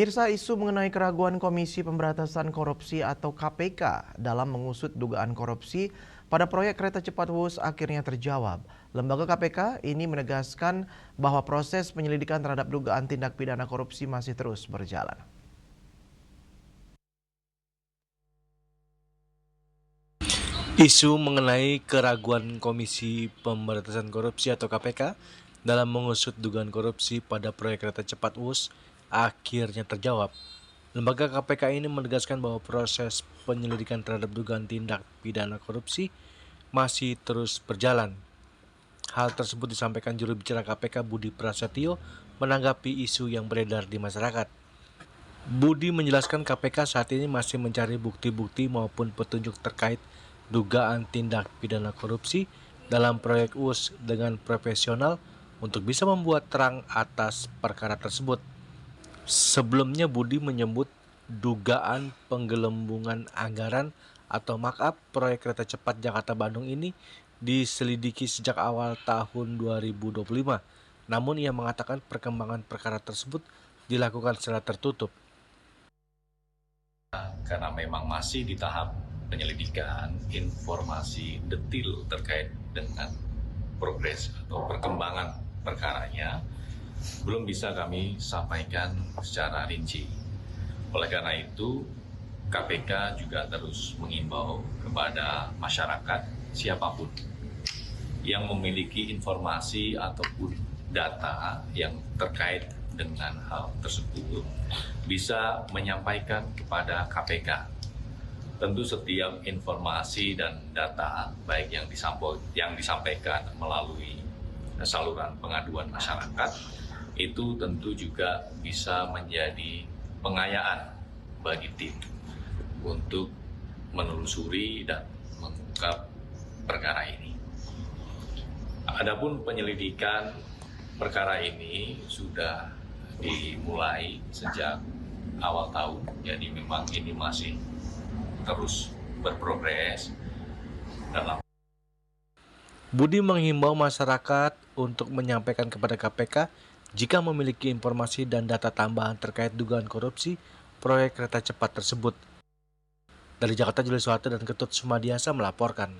Pemirsa, isu mengenai keraguan Komisi Pemberantasan Korupsi atau KPK dalam mengusut dugaan korupsi pada proyek kereta cepat Wus akhirnya terjawab. Lembaga KPK ini menegaskan bahwa proses penyelidikan terhadap dugaan tindak pidana korupsi masih terus berjalan. Isu mengenai keraguan Komisi Pemberantasan Korupsi atau KPK dalam mengusut dugaan korupsi pada proyek kereta cepat Wus akhirnya terjawab. Lembaga KPK ini menegaskan bahwa proses penyelidikan terhadap dugaan tindak pidana korupsi masih terus berjalan. Hal tersebut disampaikan juru bicara KPK Budi Prasetyo menanggapi isu yang beredar di masyarakat. Budi menjelaskan KPK saat ini masih mencari bukti-bukti maupun petunjuk terkait dugaan tindak pidana korupsi dalam proyek Wus dengan profesional untuk bisa membuat terang atas perkara tersebut. Sebelumnya Budi menyebut dugaan penggelembungan anggaran atau markup proyek kereta cepat Jakarta-Bandung ini diselidiki sejak awal tahun 2025. Namun ia mengatakan perkembangan perkara tersebut dilakukan secara tertutup. Karena memang masih di tahap penyelidikan, informasi detail terkait dengan progres atau perkembangan perkaranya belum bisa kami sampaikan secara rinci. Oleh karena itu, KPK juga terus mengimbau kepada masyarakat siapapun yang memiliki informasi ataupun data yang terkait dengan hal tersebut bisa menyampaikan kepada KPK. Tentu setiap informasi dan data baik yang disampaikan melalui saluran pengaduan masyarakat itu tentu juga bisa menjadi pengayaan bagi tim untuk menelusuri dan mengungkap perkara ini. Adapun penyelidikan perkara ini sudah dimulai sejak awal tahun, jadi memang ini masih terus berprogres dalam. Budi menghimbau masyarakat untuk menyampaikan kepada KPK jika memiliki informasi dan data tambahan terkait dugaan korupsi proyek kereta cepat tersebut. Dari Jakarta, Julius Suharto dan Ketut Sumadiasa melaporkan.